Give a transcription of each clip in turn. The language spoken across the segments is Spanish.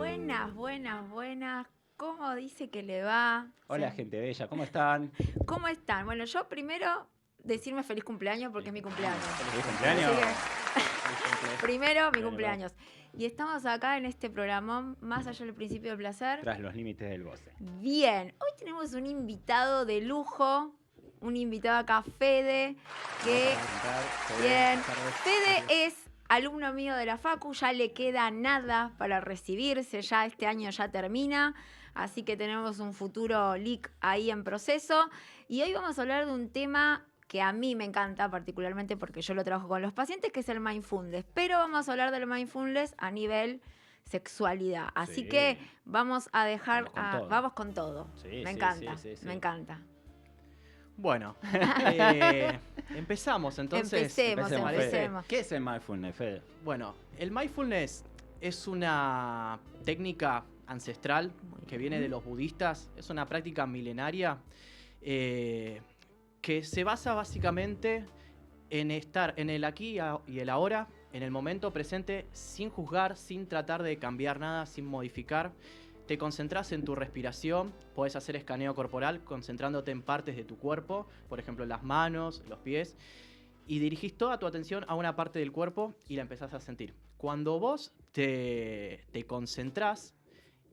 Buenas, buenas, buenas. ¿Cómo dice que le va? Hola, gente bella, ¿cómo están? ¿Cómo están? Bueno, yo primero decirme feliz cumpleaños porque es mi cumpleaños. ¿Feliz cumpleaños? Así que, primero mi cumpleaños. Y estamos acá en este programa, Más allá del principio del placer. Tras los límites del goce. Bien, hoy tenemos un invitado de lujo, un invitado acá, Fede, que... Bien, Fede es alumno mío de la Facu, ya le queda nada para recibirse, ya este año ya termina, así que tenemos un futuro LIC ahí en proceso. Y hoy vamos a hablar de un tema que a mí me encanta particularmente porque yo lo trabajo con los pacientes, que es el mindfulness. Pero vamos a hablar del mindfulness a nivel sexualidad. Así que vamos a dejar... Vamos con todo. Me encanta, me encanta. Bueno, empezamos entonces. Empecemos. ¿Qué es el mindfulness, Fede? Bueno, el mindfulness es una técnica ancestral que viene de los budistas. Es una práctica milenaria que se basa básicamente en estar en el aquí y el ahora, en el momento presente, sin juzgar, sin tratar de cambiar nada, sin modificar. Te concentras en tu respiración, podés hacer escaneo corporal concentrándote en partes de tu cuerpo, por ejemplo las manos, los pies, y dirigís toda tu atención a una parte del cuerpo y la empezás a sentir. Cuando vos te concentrás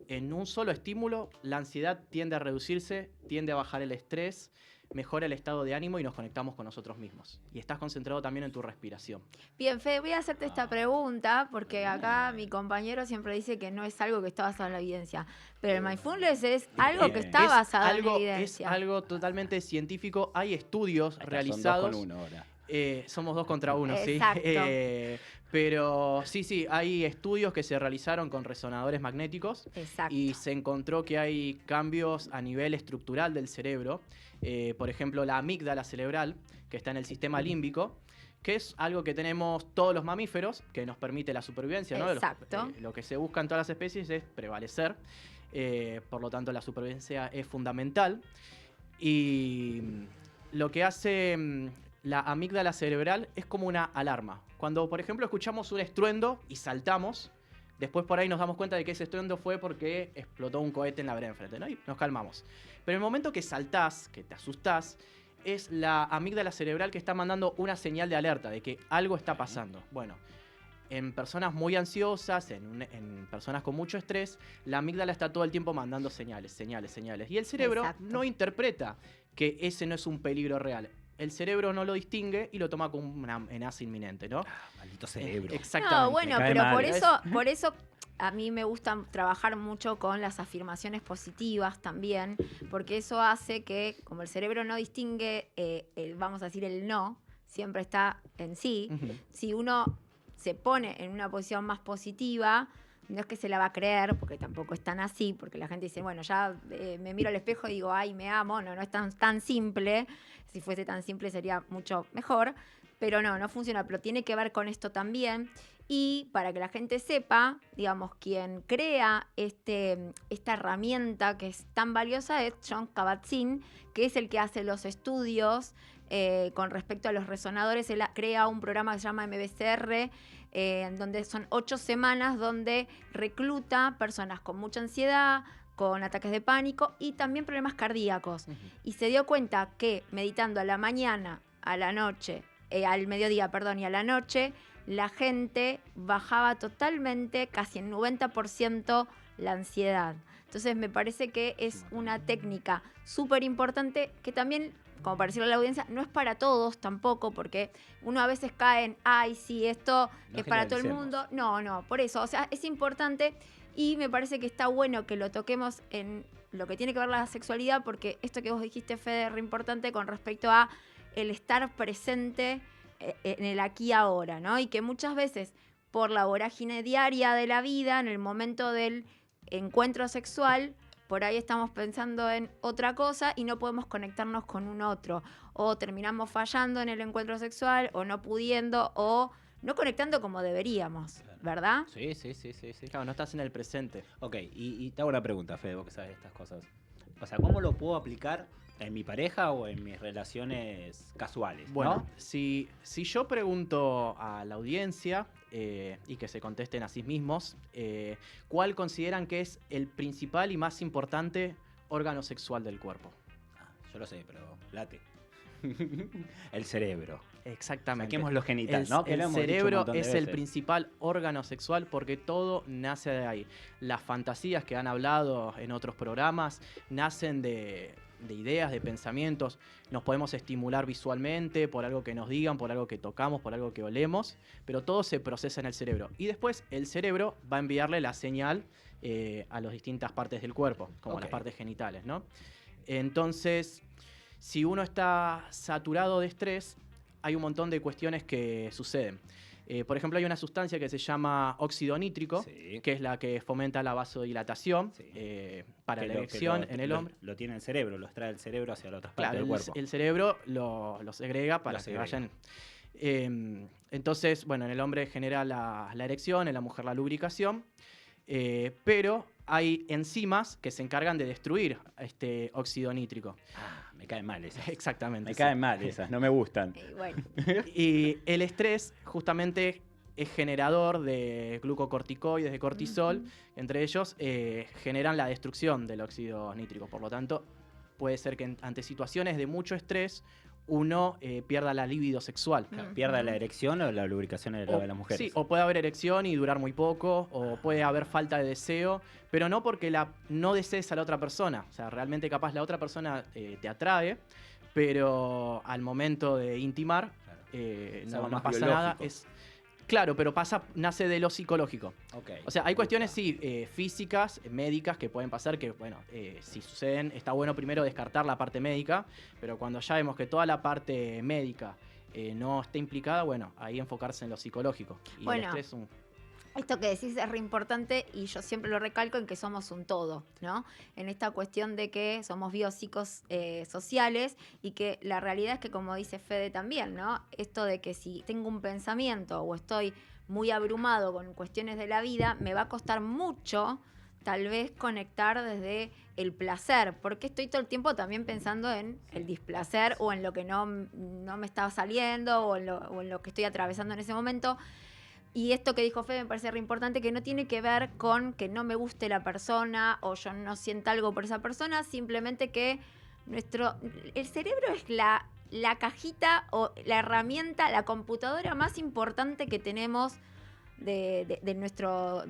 en un solo estímulo, la ansiedad tiende a reducirse, tiende a bajar el estrés, mejora el estado de ánimo y nos conectamos con nosotros mismos. Y estás concentrado también en tu respiración. Bien, Fede, voy a hacerte esta pregunta porque acá mi compañero siempre dice que no es algo que está basado en la evidencia. Pero el mindfulness es algo que está basado en la evidencia. Es algo totalmente científico. Hay estudios realizados. Son 2 contra 1 ahora. Somos 2 contra 1, sí. Exacto. Pero sí, hay estudios que se realizaron con resonadores magnéticos. Exacto. Y se encontró que hay cambios a nivel estructural del cerebro. Por ejemplo, la amígdala cerebral, que está en el sistema límbico, que es algo que tenemos todos los mamíferos, que nos permite la supervivencia, ¿no? Exacto. Lo que se busca en todas las especies es prevalecer. Por lo tanto, la supervivencia es fundamental. Y lo que hace la amígdala cerebral es como una alarma. Cuando, por ejemplo, escuchamos un estruendo y saltamos, después por ahí nos damos cuenta de que ese estruendo fue porque explotó un cohete en la vereda enfrente, ¿no? Y nos calmamos. Pero en el momento que saltás, que te asustás, es la amígdala cerebral que está mandando una señal de alerta de que algo está pasando. Bueno, en personas muy ansiosas, en personas con mucho estrés, la amígdala está todo el tiempo mandando señales. Y el cerebro no interpreta que ese no es un peligro real. El cerebro no lo distingue y lo toma como una amenaza inminente, ¿no? Maldito cerebro. Exactamente. No, bueno, pero por eso a mí me gusta trabajar mucho con las afirmaciones positivas también, porque eso hace que, como el cerebro no distingue, vamos a decir, el no, siempre está en sí, si uno se pone en una posición más positiva, no es que se la va a creer, porque tampoco es tan así, porque la gente dice, bueno, ya me miro al espejo y digo, ay, me amo, no es tan simple. Si fuese tan simple sería mucho mejor, pero no funciona, pero tiene que ver con esto también. Y para que la gente sepa, digamos, quien crea esta herramienta que es tan valiosa es Jon Kabat-Zinn, que es el que hace los estudios con respecto a los resonadores. Él crea un programa que se llama MBCR, donde son 8 semanas donde recluta personas con mucha ansiedad, con ataques de pánico y también problemas cardíacos. Y se dio cuenta que meditando a la mañana, a la noche, al mediodía, y a la noche, la gente bajaba totalmente, casi en 90%, la ansiedad. Entonces me parece que es una técnica súper importante que también, como para decirle a la audiencia, no es para todos tampoco, porque uno a veces cae en, ay, sí, esto es para todo el mundo. No, por eso, o sea, es importante y me parece que está bueno que lo toquemos en lo que tiene que ver la sexualidad, porque esto que vos dijiste, Fede, es re importante con respecto a el estar presente en el aquí y ahora, ¿no? Y que muchas veces, por la vorágine diaria de la vida, en el momento del encuentro sexual, por ahí estamos pensando en otra cosa y no podemos conectarnos con un otro. O terminamos fallando en el encuentro sexual, o no pudiendo, o no conectando como deberíamos, ¿verdad? Sí. Claro, no estás en el presente. Ok, y te hago una pregunta, Fede, vos que sabes estas cosas. O sea, ¿cómo lo puedo aplicar ¿En mi pareja o en mis relaciones casuales? Bueno, ¿no? si yo pregunto a la audiencia y que se contesten a sí mismos, ¿cuál consideran que es el principal y más importante órgano sexual del cuerpo? Ah, yo lo sé, pero late. El cerebro. Exactamente. Saquemos lo genital, El, ¿no? Que el lo hemos dicho un cerebro montón de es el veces. principal órgano sexual porque todo nace de ahí. Las fantasías que han hablado en otros programas nacen de ideas, de pensamientos. Nos podemos estimular visualmente por algo que nos digan, por algo que tocamos, por algo que olemos, pero todo se procesa en el cerebro. Y después el cerebro va a enviarle la señal a las distintas partes del cuerpo, como Ok. las partes genitales, ¿no? Entonces, si uno está saturado de estrés, hay un montón de cuestiones que suceden. Por ejemplo, hay una sustancia que se llama óxido nítrico, Sí. que es la que fomenta la vasodilatación Sí. para Que la lo- que erección lo- en el lo- hombre. Lo tiene el cerebro, lo extrae el cerebro hacia las otras partes Claro, del cuerpo. el cerebro lo segrega para Lo que segrega. vayan. Entonces, bueno, en el hombre genera la erección, en la mujer la lubricación, pero hay enzimas que se encargan de destruir este óxido nítrico. Ah, me caen mal esas. Exactamente. Me sí. caen mal esas, no me gustan. Bueno, Y el estrés justamente es generador de glucocorticoides, de cortisol, Ujú. entre ellos generan la destrucción del óxido nítrico. Por lo tanto, puede ser que ante situaciones de mucho estrés uno pierda la libido sexual. ¿Pierda la erección o la lubricación de las mujeres? Sí, o puede haber erección y durar muy poco, o puede haber falta de deseo, pero no porque no desees a la otra persona. O sea, realmente capaz la otra persona te atrae, pero al momento de intimar Claro. Es no, algo no más pasa nada. biológico. Claro, pero nace de lo psicológico. Ok. O sea, hay cuestiones, sí, físicas, médicas, que pueden pasar, que, bueno, si suceden, está bueno primero descartar la parte médica, pero cuando ya vemos que toda la parte médica no está implicada, bueno, ahí enfocarse en lo psicológico. Y Bueno. el estrés es un... Esto que decís es re importante y yo siempre lo recalco en que somos un todo, ¿no? En esta cuestión de que somos biopsicos sociales y que la realidad es que, como dice Fede también, ¿no? Esto de que si tengo un pensamiento o estoy muy abrumado con cuestiones de la vida, me va a costar mucho tal vez conectar desde el placer, porque estoy todo el tiempo también pensando en el displacer o en lo que no me está saliendo o en lo que estoy atravesando en ese momento. Y esto que dijo Fede me parece re importante, que no tiene que ver con que no me guste la persona o yo no sienta algo por esa persona, simplemente que el cerebro es la cajita o la herramienta, la computadora más importante que tenemos de nuestro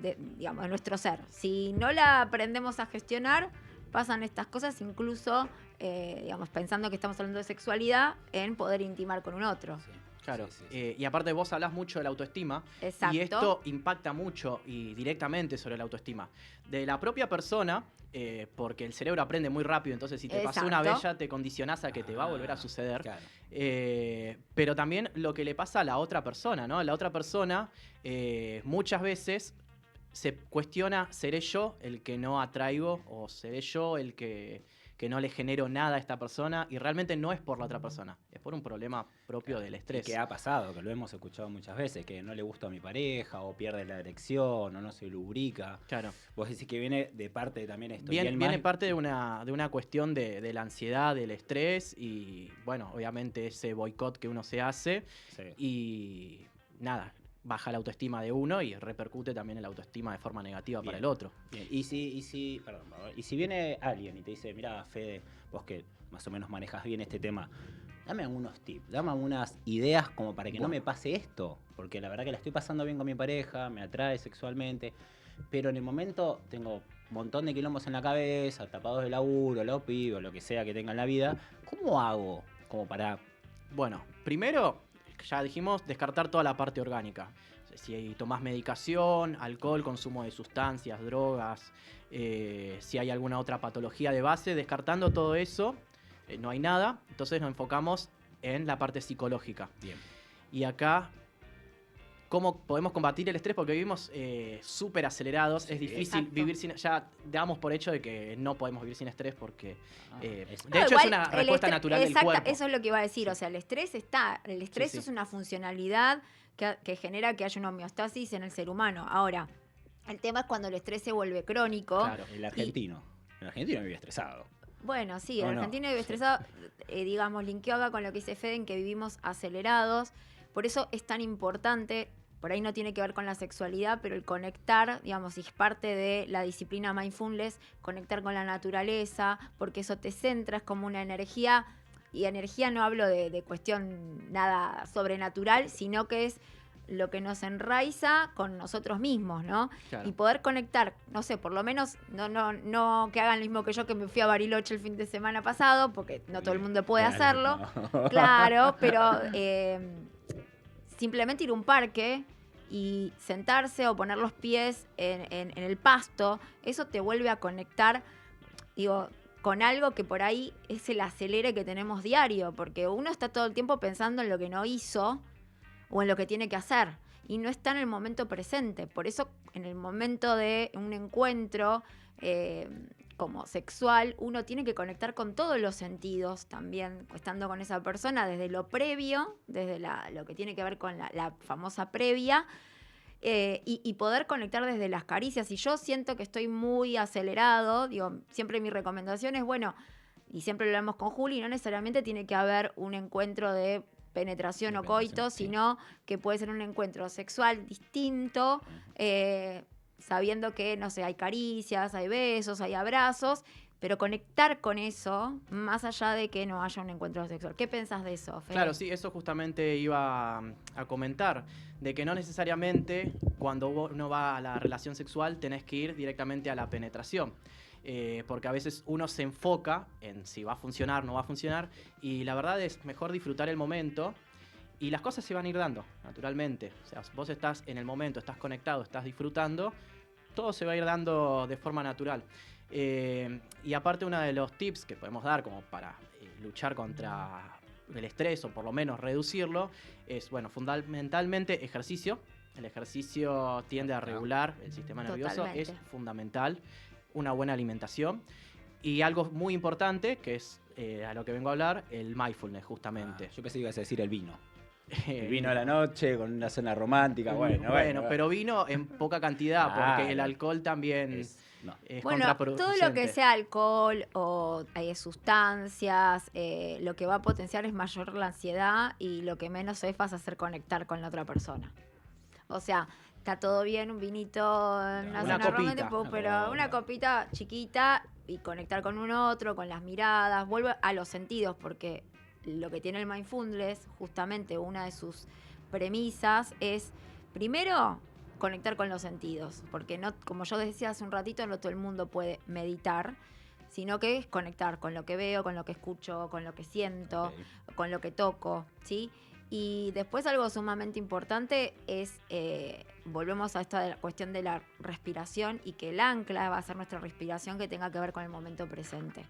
ser. Si no la aprendemos a gestionar, pasan estas cosas, incluso, pensando que estamos hablando de sexualidad, en poder intimar con un otro. Sí. Claro, Sí, sí. y aparte vos hablás mucho de la autoestima. Exacto. Y esto impacta mucho y directamente sobre la autoestima. De la propia persona, porque el cerebro aprende muy rápido, entonces si te pasó una vez Exacto. ya te condicionás a que te va a volver a suceder. Claro. Pero también lo que le pasa a la otra persona, ¿no? La otra persona muchas veces se cuestiona, ¿seré yo el que no atraigo o seré yo el que no le genero nada a esta persona? Y realmente no es por la otra persona, es por un problema propio del estrés. Y que ha pasado, que lo hemos escuchado muchas veces, que no le gusta a mi pareja, o pierde la erección, o no se lubrica. Claro. Vos decís que viene de parte también esto. Viene parte de una cuestión de la ansiedad, del estrés y, bueno, obviamente ese boicot que uno se hace Sí. y nada, baja la autoestima de uno y repercute también en la autoestima de forma negativa para Bien. el otro. Bien. Y si viene alguien y te dice, mira, Fede, vos que más o menos manejas bien este tema, dame algunos tips, dame algunas ideas como para que no me pase esto, porque la verdad que la estoy pasando bien con mi pareja, me atrae sexualmente, pero en el momento tengo un montón de quilombos en la cabeza, tapados de laburo, los pibos, lo que sea que tenga en la vida. ¿Cómo hago como para... Bueno, primero, ya dijimos, descartar toda la parte orgánica. Si tomás medicación, alcohol, consumo de sustancias, drogas, si hay alguna otra patología de base, descartando todo eso, no hay nada. Entonces nos enfocamos en la parte psicológica. Bien. Y acá, ¿cómo podemos combatir el estrés? Porque vivimos súper acelerados. Sí, es difícil exacto. vivir sin... Ya damos por hecho de que no podemos vivir sin estrés porque... de No, hecho, igual es una el respuesta estrés- natural del exacta, cuerpo. Eso es lo que iba a decir. Sí. O sea, el estrés está. El estrés Sí, sí. es una funcionalidad que genera que haya una homeostasis en el ser humano. Ahora, el tema es cuando el estrés se vuelve crónico. Claro. El argentino vive estresado. Bueno, sí, ¿O el no? argentino vive estresado, digamos, linkeo acá con lo que dice Fede, en que vivimos acelerados. Por eso es tan importante, por ahí no tiene que ver con la sexualidad, pero el conectar, digamos, y es parte de la disciplina mindfulness, conectar con la naturaleza, porque eso te centra, es como una energía, y energía no hablo de cuestión nada sobrenatural, sino que es lo que nos enraiza con nosotros mismos, ¿no? Claro. Y poder conectar, no sé, por lo menos no que hagan lo mismo que yo, que me fui a Bariloche el fin de semana pasado, porque no todo el mundo puede hacerlo, No. claro, pero simplemente ir a un parque y sentarse o poner los pies en el pasto, eso te vuelve a conectar, digo, con algo que por ahí es el acelere que tenemos diario, porque uno está todo el tiempo pensando en lo que no hizo o en lo que tiene que hacer y no está en el momento presente. Por eso en el momento de un encuentro como sexual, uno tiene que conectar con todos los sentidos también, estando con esa persona, desde lo previo, desde lo que tiene que ver con la famosa previa, y poder conectar desde las caricias. Y yo siento que estoy muy acelerado, digo, siempre mi recomendación es, bueno, y siempre lo hablamos con Juli, no necesariamente tiene que haber un encuentro de penetración De o coito, penetración, sí. sino que puede ser un encuentro sexual distinto, sabiendo que, no sé, hay caricias, hay besos, hay abrazos, pero conectar con eso, más allá de que no haya un encuentro sexual. ¿Qué pensás de eso, Fede? Claro, sí, eso justamente iba a comentar, de que no necesariamente cuando uno va a la relación sexual tenés que ir directamente a la penetración. Porque a veces uno se enfoca en si va a funcionar o no va a funcionar, y la verdad es mejor disfrutar el momento y las cosas se van a ir dando, naturalmente. O sea, vos estás en el momento, estás conectado, estás disfrutando, todo se va a ir dando de forma natural. Y aparte, uno de los tips que podemos dar como para luchar contra el estrés o por lo menos reducirlo es, bueno, fundamentalmente ejercicio. El ejercicio tiende a regular el sistema nervioso, Totalmente. es fundamental. Una buena alimentación. Y algo muy importante, que es a lo que vengo a hablar, el mindfulness, justamente. Yo pensé que ibas a decir el vino. El vino a la noche, con una cena romántica, bueno. Pero vino en poca cantidad, porque el Claro. alcohol también es Bueno, todo contraproducente. lo que sea alcohol o sustancias, lo que va a potenciar es mayor la ansiedad y lo que menos es vas a hacer conectar con la otra persona. O sea, está todo bien, un vinito, una Una cena copita. romántica, pero una copita chiquita y conectar con un otro, con las miradas, vuelve a los sentidos, porque lo que tiene el mindfulness, justamente una de sus premisas es, primero, conectar con los sentidos, porque no, como yo decía hace un ratito, no todo el mundo puede meditar, sino que es conectar con lo que veo, con lo que escucho, con lo que siento, con lo que toco, ¿sí? Y después algo sumamente importante es, volvemos a esta cuestión de la respiración y que el ancla va a ser nuestra respiración que tenga que ver con el momento presente.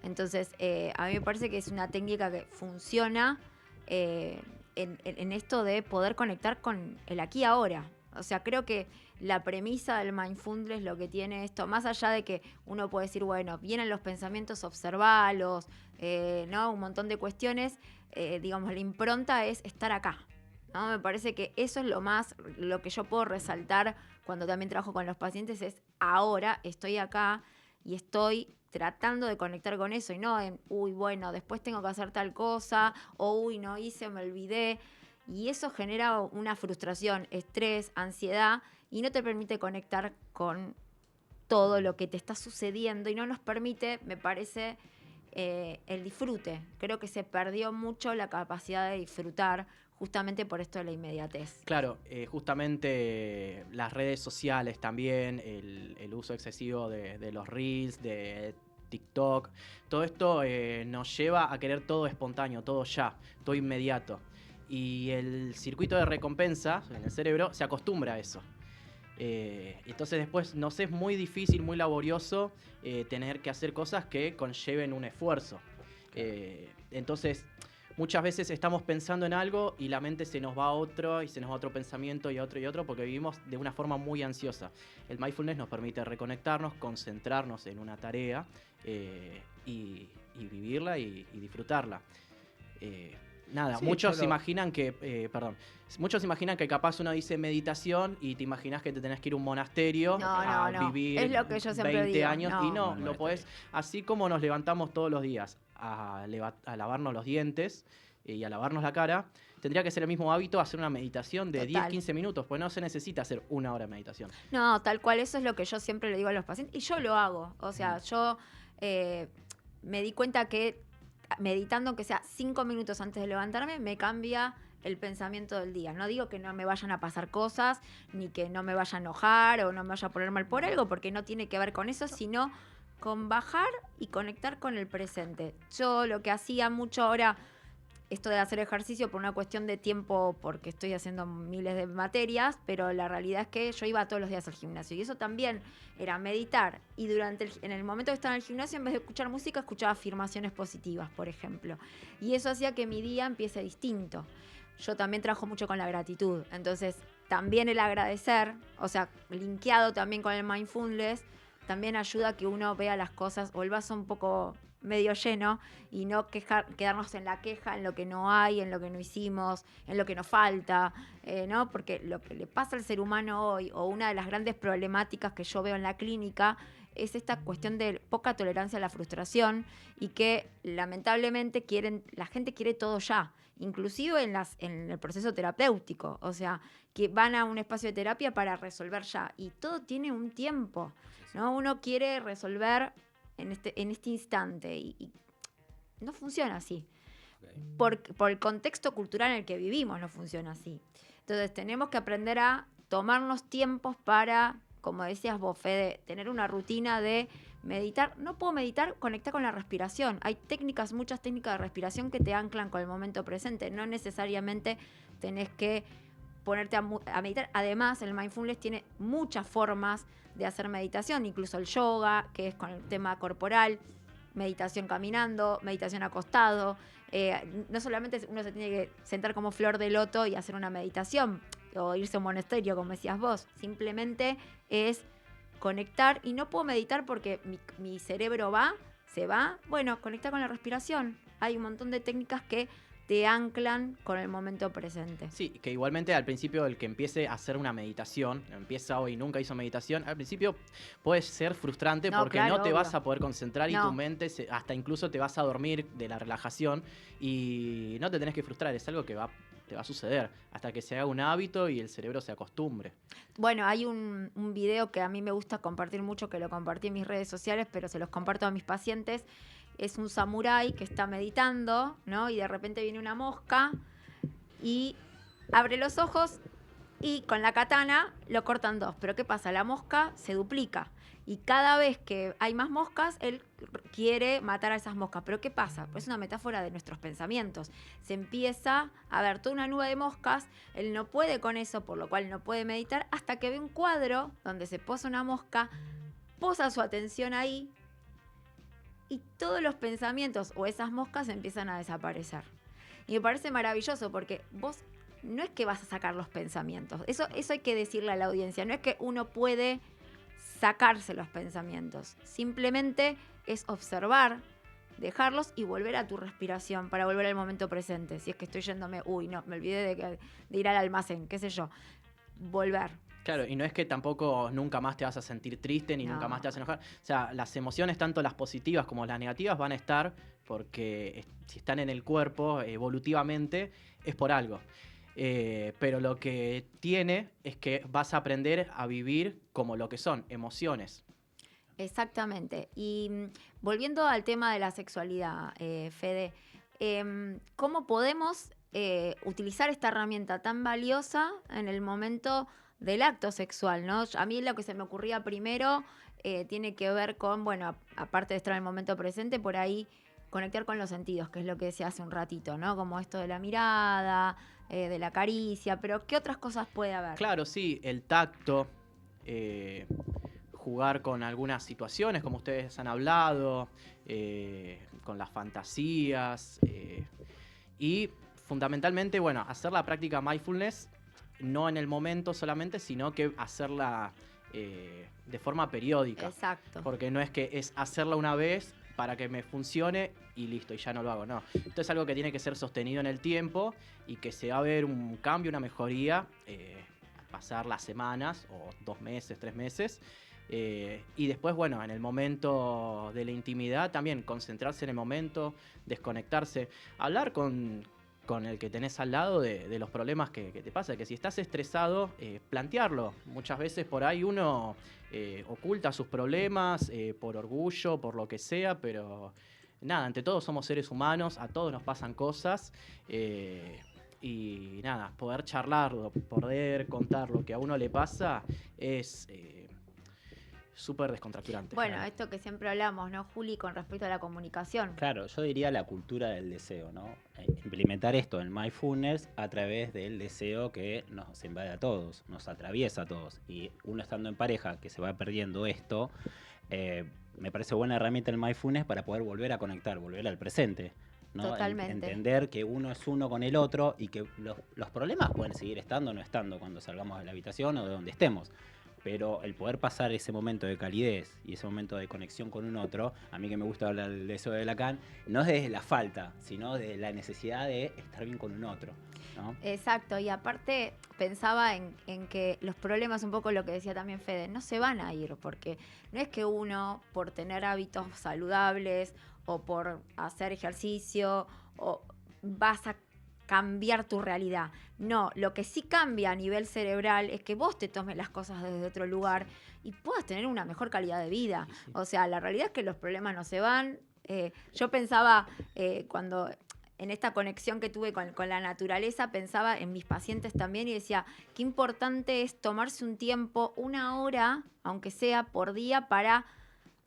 Entonces, a mí me parece que es una técnica que funciona en esto de poder conectar con el aquí y ahora. O sea, creo que la premisa del mindfulness lo que tiene esto, más allá de que uno puede decir, bueno, vienen los pensamientos, observalos, ¿no? Un montón de cuestiones, digamos, la impronta es estar acá, ¿no? Me parece que eso es lo que yo puedo resaltar cuando también trabajo con los pacientes, es ahora estoy acá y estoy tratando de conectar con eso y no en, uy, bueno, después tengo que hacer tal cosa, o uy, no hice, me olvidé. Y eso genera una frustración, estrés, ansiedad y no te permite conectar con todo lo que te está sucediendo y no nos permite, me parece, el disfrute. Creo que se perdió mucho la capacidad de disfrutar justamente por esto de la inmediatez. Claro, justamente las redes sociales también, el uso excesivo de los reels, de TikTok, todo esto nos lleva a querer todo espontáneo, todo ya, todo inmediato. Y el circuito de recompensa en el cerebro se acostumbra a eso. Entonces después nos es muy difícil, muy laborioso tener que hacer cosas que conlleven un esfuerzo. Entonces muchas veces estamos pensando en algo y la mente se nos va a otro y se nos va a otro pensamiento y a otro y otro porque vivimos de una forma muy ansiosa. El mindfulness nos permite reconectarnos, concentrarnos en una tarea y vivirla y disfrutarla. Nada, Sí, muchos yo se imaginan que, muchos imaginan que capaz uno dice meditación y te imaginas que te tenés que ir a un monasterio No, a no. vivir Es lo que yo siempre 20 digo. años y No. no, No lo es podés, así. así como nos levantamos todos los días a lavarnos los dientes y a lavarnos la cara, tendría que ser el mismo hábito hacer una meditación de Total. 10-15 minutos, pues no se necesita hacer 1 hora de meditación. No, tal cual, eso es lo que yo siempre le digo a los pacientes y yo lo hago. O sea, yo me di cuenta que meditando, aunque sea 5 minutos antes de levantarme, me cambia el pensamiento del día. No digo que no me vayan a pasar cosas, ni que no me vaya a enojar o no me vaya a poner mal por algo, porque no tiene que ver con eso, sino con bajar y conectar con el presente. Yo lo que hacía mucho ahora, esto de hacer ejercicio por una cuestión de tiempo, porque estoy haciendo miles de materias, pero la realidad es que yo iba todos los días al gimnasio y eso también era meditar. Y en el momento que estaba en el gimnasio, en vez de escuchar música, escuchaba afirmaciones positivas, por ejemplo. Y eso hacía que mi día empiece distinto. Yo también trabajo mucho con la gratitud, entonces también el agradecer, o sea, linkeado también con el mindfulness, también ayuda a que uno vea las cosas o el vaso un poco medio lleno y no quedarnos en la queja, en lo que no hay, en lo que no hicimos, en lo que nos falta, ¿no? Porque lo que le pasa al ser humano hoy, o una de las grandes problemáticas que yo veo en la clínica, es esta cuestión de poca tolerancia a la frustración y que lamentablemente la gente quiere todo ya, inclusive en el proceso terapéutico, o sea, que van a un espacio de terapia para resolver ya y todo tiene un tiempo, ¿no? Uno quiere resolver en este instante y no funciona así. Ok. Por el contexto cultural en el que vivimos no funciona así. Entonces tenemos que aprender a tomarnos tiempos para, como decías vos, Fede, tener una rutina de meditar. No puedo meditar, conectar con la respiración. Hay muchas técnicas de respiración que te anclan con el momento presente. No necesariamente tenés que ponerte a meditar. Además, el mindfulness tiene muchas formas de hacer meditación, incluso el yoga, que es con el tema corporal, meditación caminando, meditación acostado. No solamente uno se tiene que sentar como flor de loto y hacer una meditación o irse a un monasterio, como decías vos. Simplemente es conectar y no puedo meditar porque mi cerebro se va. Bueno, conecta con la respiración. Hay un montón de técnicas que te anclan con el momento presente. Sí, que igualmente al principio el que empiece a hacer una meditación, empieza hoy y nunca hizo meditación, al principio puede ser frustrante No, porque claro, no te obvio. vas a poder concentrar y No. tu mente hasta incluso te vas a dormir de la relajación y no te tenés que frustrar, es algo que te va a suceder hasta que se haga un hábito y el cerebro se acostumbre. Bueno, hay un video que a mí me gusta compartir mucho, que lo compartí en mis redes sociales, pero se los comparto a mis pacientes. Es un samurái que está meditando, ¿no? Y de repente viene una mosca y abre los ojos y con la katana lo cortan dos. Pero ¿qué pasa? La mosca se duplica. Y cada vez que hay más moscas, él quiere matar a esas moscas. ¿Pero qué pasa? Pues es una metáfora de nuestros pensamientos. Se empieza a ver toda una nube de moscas, él no puede con eso, por lo cual no puede meditar, hasta que ve un cuadro donde se posa una mosca, posa su atención ahí y todos los pensamientos o esas moscas empiezan a desaparecer. Y me parece maravilloso porque vos no es que vas a sacar los pensamientos. Eso hay que decirle a la audiencia. No es que uno puede sacarse los pensamientos. Simplemente es observar, dejarlos y volver a tu respiración para volver al momento presente. Si es que estoy yéndome, no, me olvidé de ir al almacén, qué sé yo. Volver. Claro, y no es que tampoco nunca más te vas a sentir triste ni nunca más te vas a enojar. O sea, las emociones, tanto las positivas como las negativas, van a estar porque si están en el cuerpo evolutivamente es por algo. Pero lo que tiene es que vas a aprender a vivir como lo que son, emociones. Exactamente. Y volviendo al tema de la sexualidad, Fede, ¿cómo podemos utilizar esta herramienta tan valiosa en el momento del acto sexual, ¿no? A mí lo que se me ocurría primero tiene que ver con, bueno, aparte de estar en el momento presente, por ahí conectar con los sentidos, que es lo que decía hace un ratito, ¿no? Como esto de la mirada, de la caricia, pero ¿qué otras cosas puede haber? Claro, sí, el tacto, jugar con algunas situaciones, como ustedes han hablado, con las fantasías, y fundamentalmente, bueno, hacer la práctica mindfulness no en el momento solamente, sino que hacerla de forma periódica. Exacto. Porque no es que es hacerla una vez para que me funcione y listo, y ya no lo hago, no. Esto es algo que tiene que ser sostenido en el tiempo y que se va a ver un cambio, una mejoría, pasar las semanas o 2 meses, 3 meses. Y después, bueno, en el momento de la intimidad también concentrarse en el momento, desconectarse, hablar con el que tenés al lado de los problemas que te pasa, que si estás estresado, plantearlo. Muchas veces por ahí uno oculta sus problemas por orgullo, por lo que sea, pero nada, ante todo somos seres humanos, a todos nos pasan cosas. Y nada, poder charlarlo, poder contar lo que a uno le pasa es súper descontracturante. Bueno, esto que siempre hablamos, ¿no, Juli, con respecto a la comunicación? Claro, yo diría la cultura del deseo, ¿no? Implementar esto en mindfulness a través del deseo que nos invade a todos, nos atraviesa a todos. Y uno estando en pareja que se va perdiendo esto, me parece buena herramienta el mindfulness para poder volver a conectar, volver al presente, ¿no? Totalmente. Entender que uno es uno con el otro y que los problemas pueden seguir estando o no estando cuando salgamos de la habitación o de donde estemos. Pero el poder pasar ese momento de calidez y ese momento de conexión con un otro, a mí que me gusta hablar del deseo de Lacan, no es desde la falta, sino de la necesidad de estar bien con un otro, ¿no? Exacto, y aparte pensaba en que los problemas, un poco lo que decía también Fede, no se van a ir, porque no es que uno, por tener hábitos saludables o por hacer ejercicio, o vas a cambiar tu realidad. No, lo que sí cambia a nivel cerebral es que vos te tomes las cosas desde otro lugar y puedas tener una mejor calidad de vida. Sí. O sea, la realidad es que los problemas no se van. Yo pensaba, cuando en esta conexión que tuve con la naturaleza, pensaba en mis pacientes también y decía, qué importante es tomarse un tiempo, 1 hora, aunque sea por día, para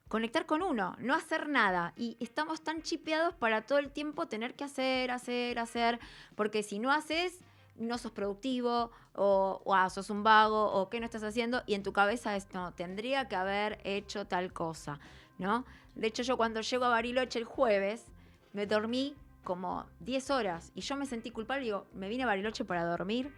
conectar con uno, no hacer nada. Y estamos tan chipeados para todo el tiempo tener que hacer, porque si no haces, no sos productivo, o sos un vago, o qué no estás haciendo, y en tu cabeza es, no, tendría que haber hecho tal cosa, ¿no? De hecho, yo cuando llego a Bariloche el jueves, me dormí como 10 horas, y yo me sentí culpable, digo, me vine a Bariloche para dormir.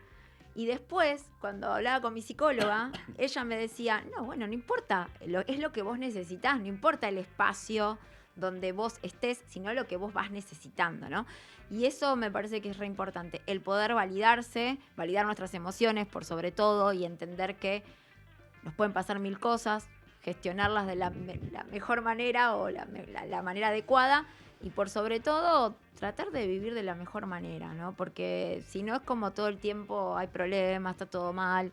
Y después, cuando hablaba con mi psicóloga, ella me decía, no, bueno, no importa, es lo que vos necesitás, no importa el espacio donde vos estés, sino lo que vos vas necesitando, ¿no? Y eso me parece que es re importante, el poder validarse, validar nuestras emociones por sobre todo y entender que nos pueden pasar 1000 cosas, gestionarlas de la mejor manera o la manera adecuada y por sobre todo tratar de vivir de la mejor manera, ¿no? Porque si no es como todo el tiempo hay problemas, está todo mal.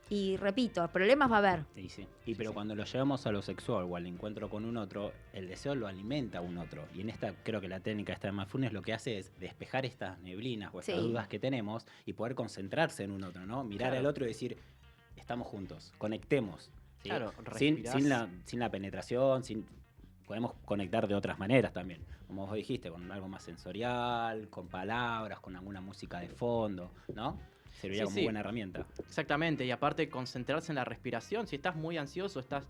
Y repito, problemas va a haber. Sí. Pero cuando lo llevamos a lo sexual o al encuentro con un otro, el deseo lo alimenta a un otro. Y en esta, creo que la técnica esta de mindfulness lo que hace es despejar estas neblinas o estas dudas que tenemos y poder concentrarse en un otro, ¿no? Mirar al otro y decir, estamos juntos, conectemos. ¿Sí? Claro, sin la penetración, podemos conectar de otras maneras también. Como vos dijiste, con algo más sensorial, con palabras, con alguna música de fondo, ¿no? Serviría como buena herramienta. Exactamente, y aparte concentrarse en la respiración. Si estás muy ansioso, estás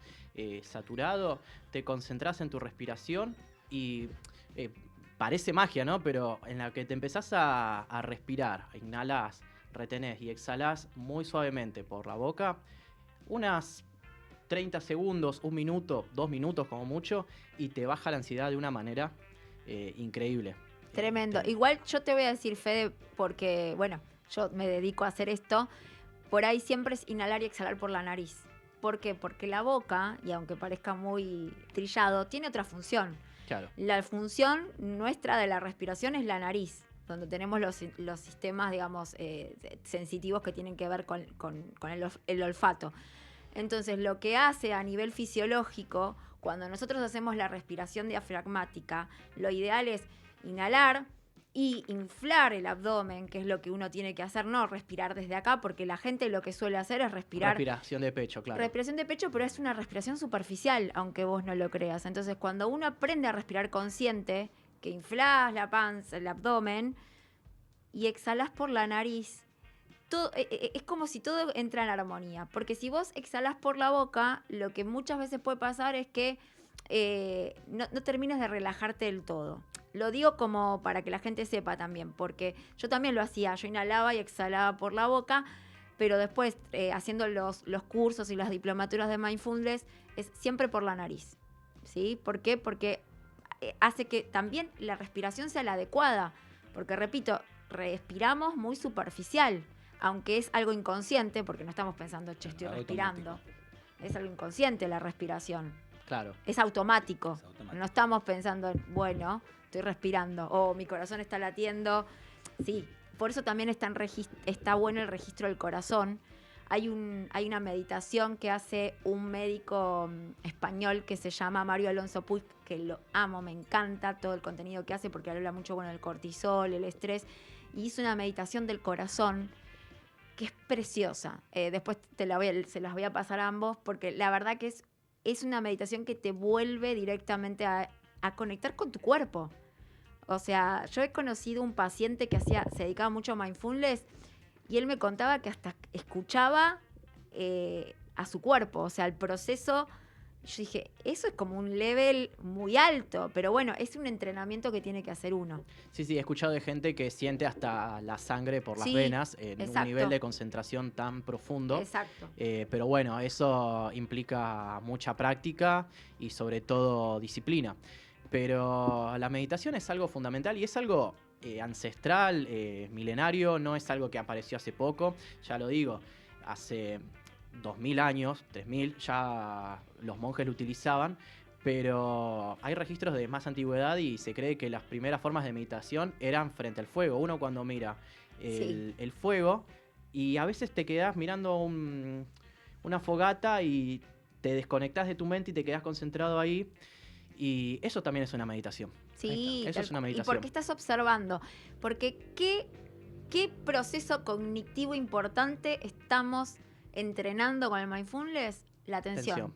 saturado, te concentras en tu respiración y parece magia, ¿no? Pero en la que te empezás a respirar, inhalás, retenés y exhalás muy suavemente por la boca, unas 30 segundos, 1 minuto, 2 minutos como mucho, y te baja la ansiedad de una manera increíble. Tremendo. Igual yo te voy a decir, Fede, porque, bueno, yo me dedico a hacer esto, por ahí siempre es inhalar y exhalar por la nariz. ¿Por qué? Porque la boca, y aunque parezca muy trillado, tiene otra función. Claro. La función nuestra de la respiración es la nariz, donde tenemos los sistemas, digamos, sensitivos que tienen que ver con el olfato. Entonces, lo que hace a nivel fisiológico, cuando nosotros hacemos la respiración diafragmática, lo ideal es inhalar y inflar el abdomen, que es lo que uno tiene que hacer, no respirar desde acá, porque la gente lo que suele hacer es respirar. Respiración de pecho, claro. Respiración de pecho, pero es una respiración superficial, aunque vos no lo creas. Entonces, cuando uno aprende a respirar consciente, que inflás la panza, el abdomen, y exhalás por la nariz, es como si todo entra en armonía. Porque si vos exhalás por la boca, lo que muchas veces puede pasar es que no termines de relajarte del todo. Lo digo como para que la gente sepa también, porque yo también lo hacía. Yo inhalaba y exhalaba por la boca, pero después haciendo los cursos y las diplomaturas de mindfulness es siempre por la nariz. ¿sí? ¿Por qué? Porque hace que también la respiración sea la adecuada. Porque, repito, respiramos muy superficial, aunque es algo inconsciente, porque no estamos pensando, che, estoy Algo respirando. automático. Es algo inconsciente la respiración. Claro. Es automático. Es automático. No estamos pensando, bueno, estoy respirando, o mi corazón está latiendo. Sí, por eso también está bueno el registro del corazón. Hay una meditación que hace un médico español que se llama Mario Alonso Puig, que lo amo, me encanta todo el contenido que hace porque habla mucho del cortisol, el estrés, y hizo una meditación del corazón que es preciosa. Después se las voy a pasar a ambos porque la verdad que es una meditación que te vuelve directamente a conectar con tu cuerpo. O sea, yo he conocido un paciente que se dedicaba mucho a mindfulness y él me contaba que hasta escuchaba a su cuerpo. O sea, el proceso, yo dije, eso es como un level muy alto, pero bueno, es un entrenamiento que tiene que hacer uno. Sí, he escuchado de gente que siente hasta la sangre por las Sí, venas en un exacto. nivel de concentración tan profundo. Exacto. Pero bueno, eso implica mucha práctica y sobre todo disciplina. Pero la meditación es algo fundamental y es algo ancestral, milenario, no es algo que apareció hace poco. Ya lo digo, hace 2000 años, 3000, ya los monjes lo utilizaban. Pero hay registros de más antigüedad y se cree que las primeras formas de meditación eran frente al fuego. Uno cuando mira el fuego y a veces te quedás mirando una fogata y te desconectás de tu mente y te quedás concentrado ahí. Y eso también es una meditación. Sí, Eso es una ¿y meditación. por qué estás observando? Porque ¿qué proceso cognitivo importante estamos entrenando con el mindfulness? La atención.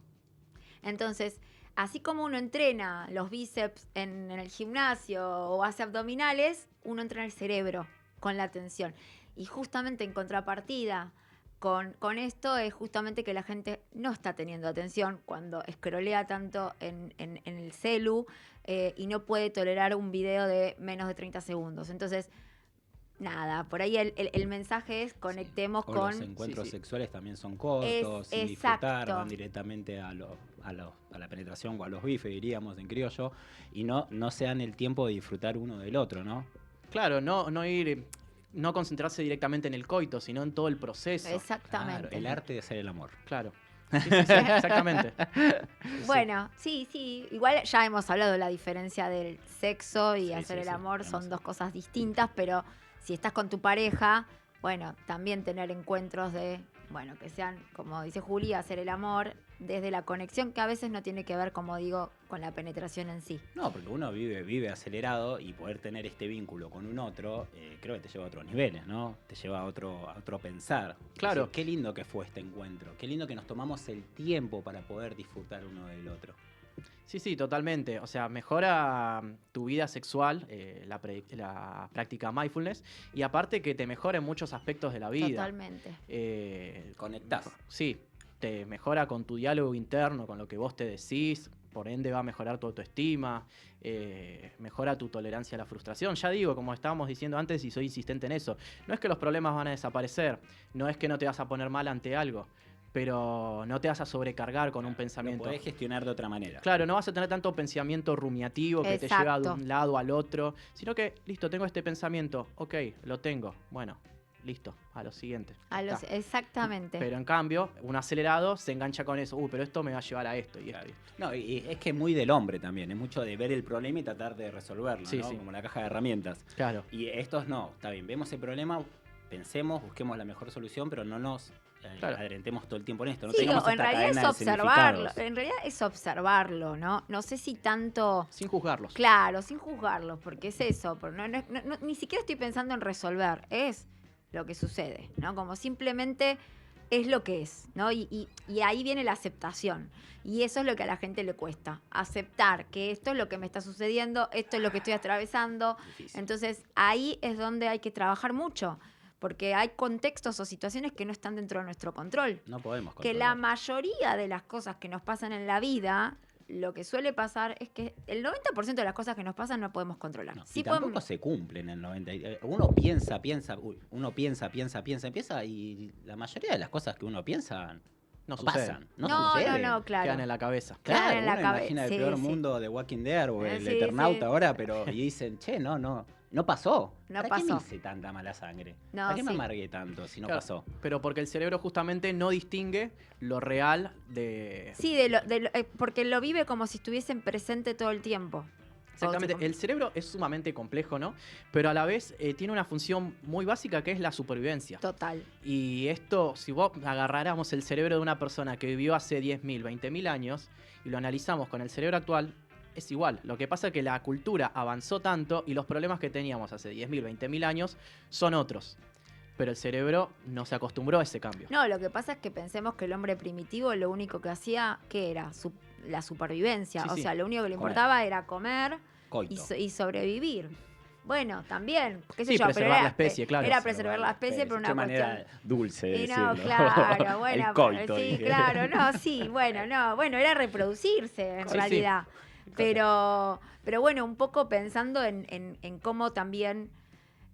Entonces, así como uno entrena los bíceps en el gimnasio o hace abdominales, uno entrena el cerebro con la atención. Y justamente en contrapartida con esto es justamente que la gente no está teniendo atención cuando escrolea tanto en el celu y no puede tolerar un video de menos de 30 segundos. Entonces, nada, por ahí el mensaje es conectemos con... Los encuentros sexuales también son cortos, sin exacto. disfrutar, van directamente a la penetración o a los bifes, diríamos en criollo, y no se dan el tiempo de disfrutar uno del otro, ¿no? Claro, no concentrarse directamente en el coito, sino en todo el proceso. Exactamente. Claro, el arte de hacer el amor. Claro. Sí, exactamente. Bueno, sí, igual ya hemos hablado de la diferencia del sexo y hacer el amor, sí, son dos cosas distintas, pero si estás con tu pareja, bueno, también tener encuentros que sean, como dice Juli, hacer el amor desde la conexión, que a veces no tiene que ver, como digo, con la penetración en sí. No, porque uno vive acelerado y poder tener este vínculo con un otro, creo que te lleva a otros niveles, ¿no? Te lleva a otro pensar. Claro. Decir, qué lindo que fue este encuentro, qué lindo que nos tomamos el tiempo para poder disfrutar uno del otro. Sí, totalmente. O sea, mejora tu vida sexual, la práctica mindfulness, y aparte que te mejora en muchos aspectos de la vida. Totalmente. Conectás. Sí, te mejora con tu diálogo interno, con lo que vos te decís, por ende va a mejorar tu autoestima, mejora tu tolerancia a la frustración. Ya digo, como estábamos diciendo antes y soy insistente en eso, no es que los problemas van a desaparecer, no es que no te vas a poner mal ante algo, pero no te vas a sobrecargar con un pensamiento. Lo podés gestionar de otra manera. Claro, no vas a tener tanto pensamiento rumiativo que te lleva de un lado al otro, sino que, listo, tengo este pensamiento, ok, lo tengo, bueno, listo, a lo siguiente. Exactamente. Pero en cambio, un acelerado se engancha con eso, pero esto me va a llevar a esto y claro. No, y es que es muy del hombre también, es mucho de ver el problema y tratar de resolverlo, sí, ¿no? Sí. Como la caja de herramientas. Claro. Y estos no, está bien, vemos el problema, pensemos, busquemos la mejor solución, pero no nos adrentemos todo el tiempo en esto. No sí, tengamos en realidad es observarlo. En realidad es observarlo, ¿no? No sé si tanto... Sin juzgarlos. Claro, sin juzgarlos, porque es eso. Ni siquiera estoy pensando en resolver, es lo que sucede, ¿no? Como simplemente es lo que es, ¿no? Y ahí viene la aceptación. Y eso es lo que a la gente le cuesta. Aceptar que esto es lo que me está sucediendo, esto es lo que estoy atravesando. Difícil. Entonces, ahí es donde hay que trabajar mucho. Porque hay contextos o situaciones que no están dentro de nuestro control. No podemos controlar. Que la mayoría de las cosas que nos pasan en la vida, lo que suele pasar es que el 90% de las cosas que nos pasan no podemos controlar. No, sí, y tampoco se cumplen el 90%. Uno piensa y la mayoría de las cosas que uno piensa No no sucede. pasan. No, No, suceden. claro. Quedan en la cabeza. Claro, Quedan en la uno cabeza, imagina el sí, peor sí. mundo de Walking Dead o el Sí, Eternauta sí. ahora, pero y dicen, che, no pasó. No ¿Para qué me pasó. hice tanta mala sangre? No, ¿Para qué me sí. amargué tanto si no Claro, pasó? Pero porque el cerebro justamente no distingue lo real de... Sí, porque lo vive como si estuviesen presente todo el tiempo. Exactamente. O sea, El cerebro es sumamente complejo, ¿no? Pero a la vez tiene una función muy básica que es la supervivencia. total. Y esto, si vos agarráramos el cerebro de una persona que vivió hace 10.000, 20.000 años y lo analizamos con el cerebro actual, es igual. Lo que pasa es que la cultura avanzó tanto y los problemas que teníamos hace 10.000, 20.000 años son otros. Pero el cerebro no se acostumbró a ese cambio. No, lo que pasa es que pensemos que el hombre primitivo lo único que hacía, ¿qué era? La supervivencia. Sí, O sí. sea, lo único que le Comer. importaba era comer Coito. y sobrevivir. Bueno, también, qué sé Sí, yo, preservar pero la especie, claro. Era preservar la especie por una Qué cuestión. manera dulce de Y no, decirlo. claro, bueno, El coito, sí, dije. claro, no, sí, bueno, era reproducirse en Sí, sí. realidad. Pero bueno, un poco pensando en cómo también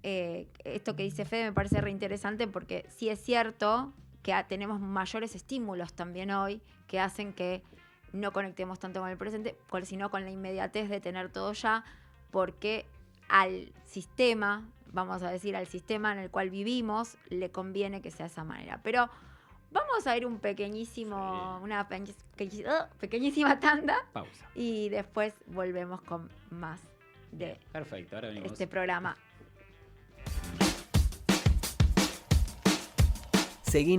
esto que dice Fede me parece reinteresante porque sí es cierto que tenemos mayores estímulos también hoy que hacen que no conectemos tanto con el presente, sino con la inmediatez de tener todo ya, porque al sistema, vamos a decir, al sistema en el cual vivimos, le conviene que sea de esa manera. Pero vamos a ir un pequeñísimo, Sí. una pequeñísima tanda Pausa. y después volvemos con más de Perfecto, ahora venimos. este programa. Seguinos